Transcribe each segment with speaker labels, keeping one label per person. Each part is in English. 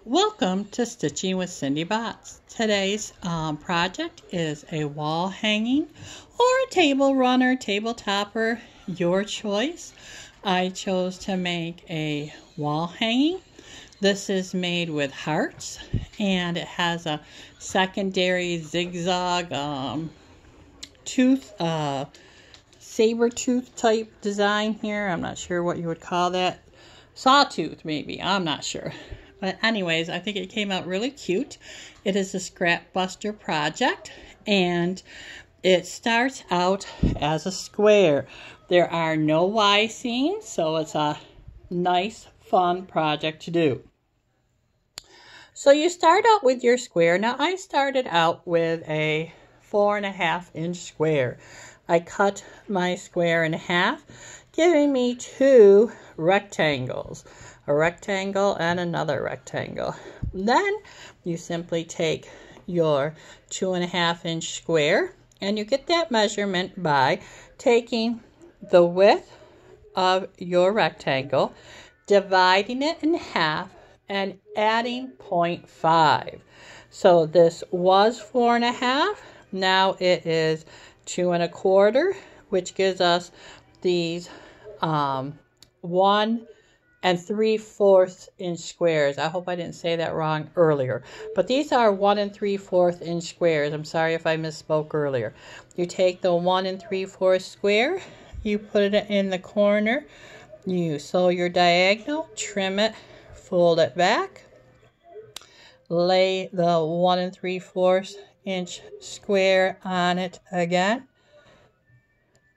Speaker 1: Welcome to Stitching with Cindy Botts. Today's project is a wall hanging or a table runner, table topper, your choice. I chose to make a wall hanging. This is made with hearts and it has a secondary zigzag saber tooth type design here. I'm not sure what you would call that. Sawtooth maybe, I'm not sure. But anyways, I think it came out really cute. It is a Scrap Buster project and it starts out as a square. There are no Y seams, so it's a nice fun project to do. So you start out with your square. Now I started out with a 4.5-inch square. I cut my square in half, giving me two rectangles. A rectangle and another rectangle. Then you simply take your 2.5-inch square and you get that measurement by taking the width of your rectangle, dividing it in half, and adding 0.5. So this was 4.5. Now it is 2.25, which gives us these 1 3/4 inch squares. I hope I didn't say that wrong earlier. But these are 1 3/4 inch squares. I'm sorry if I misspoke earlier. You take the 1 3/4 square, you put it in the corner, you sew your diagonal, trim it, fold it back, lay the 1 3/4 inch square on it again,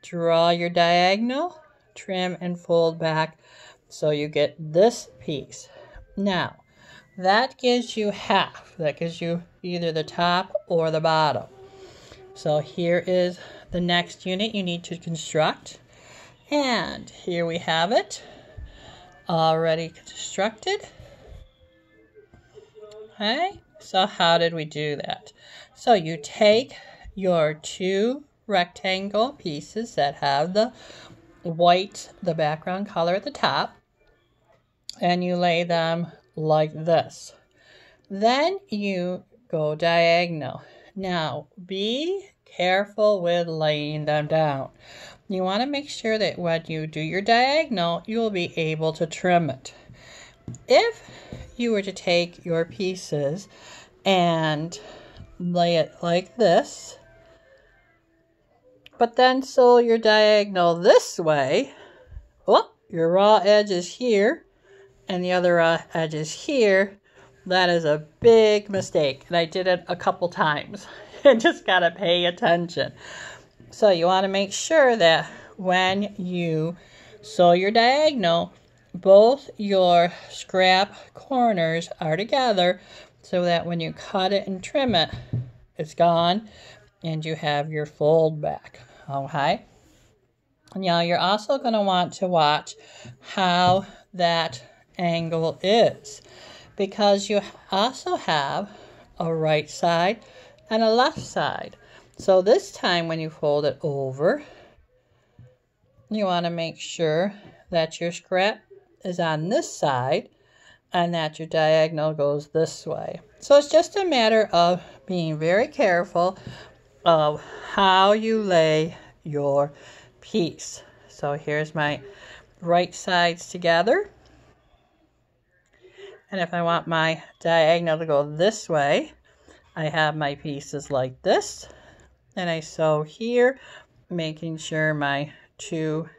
Speaker 1: draw your diagonal, trim and fold back. So you get this piece. Now, that gives you half. That gives you either the top or the bottom. So here is the next unit you need to construct. And here we have it, already constructed. Okay, so how did we do that? So you take your two rectangle pieces that have the white, the background color at the top, and you lay them like this. Then you go diagonal. Now be careful with laying them down. You want to make sure that when you do your diagonal, you will be able to trim it. If you were to take your pieces and lay it like this, but then sew your diagonal this way, oh, your raw edge is here and the other edge is here. That is a big mistake, and I did it a couple times. You just gotta pay attention. So you want to make sure that when you sew your diagonal, both your scrap corners are together so that when you cut it and trim it, it's gone and you have your fold back. Okay. Now you're also going to want to watch how that angle is, because you also have a right side and a left side. So this time when you fold it over, you want to make sure that your scrap is on this side and that your diagonal goes this way. So it's just a matter of being very careful of how you lay your piece. So here's my right sides together. And if I want my diagonal to go this way, I have my pieces like this. And I sew here, making sure my two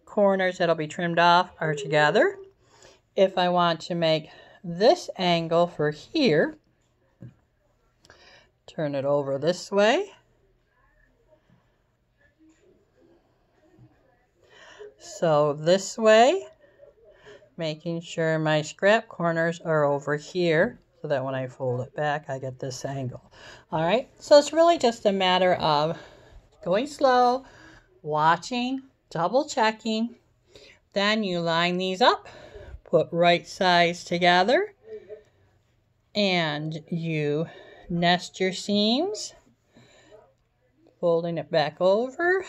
Speaker 1: corners that'll be trimmed off are together. If I want to make this angle for here, turn it over this way. So this way, making sure my scrap corners are over here so that when I fold it back, I get this angle. All right, so it's really just a matter of going slow, watching, double checking. Then you line these up, put right sides together, and you nest your seams, folding it back over,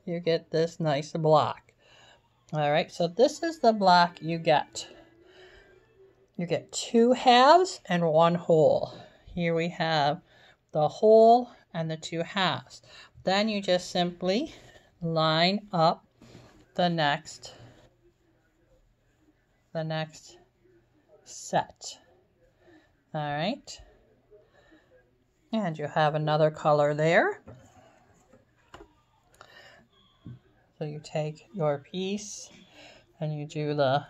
Speaker 1: you get this nice block. All right, so this is the block you get. you get 2 halves and 1 whole. Here we have the whole and the 2 halves. Then you just simply line up the next set. All right. And you have another color there. So you take your piece and you do the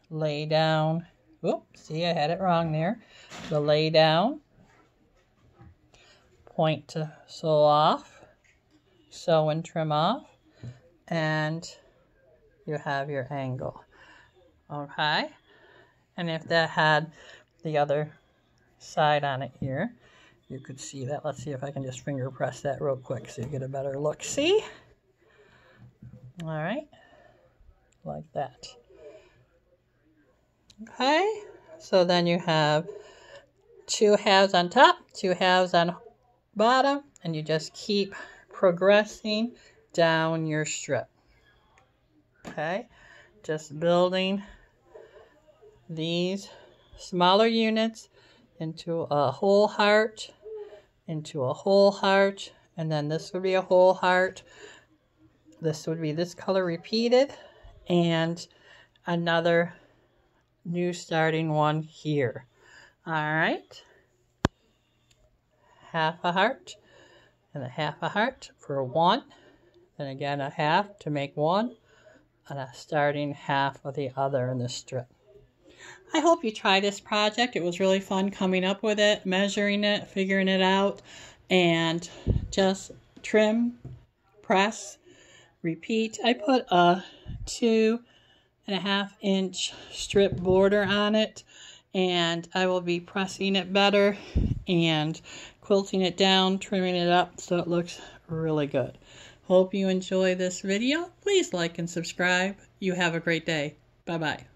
Speaker 1: lay down. Oops, see, I had it wrong there. The lay down, point to sew off, sew and trim off, and you have your angle. Okay, and if that had the other side on it here, you could see that. Let's see if I can just finger press that real quick so you get a better look. See? All right, like that. Okay, so then you have 2 halves on top, 2 halves on bottom, and you just keep progressing down your strip. Okay, just building these smaller units into a whole heart, into a whole heart, and then this would be a whole heart. This would be this color repeated, and another new starting one here. All right, half a heart and a half a heart for 1, then again a half to make 1, and a starting half of the other in the strip. I hope you try this project. It was really fun coming up with it, measuring it, figuring it out, and just trim, press, repeat. I put a 2.5 inch strip border on it, and I will be pressing it better and quilting it down, trimming it up so it looks really good. Hope you enjoy this video. Please like and subscribe. You have a great day. Bye-bye.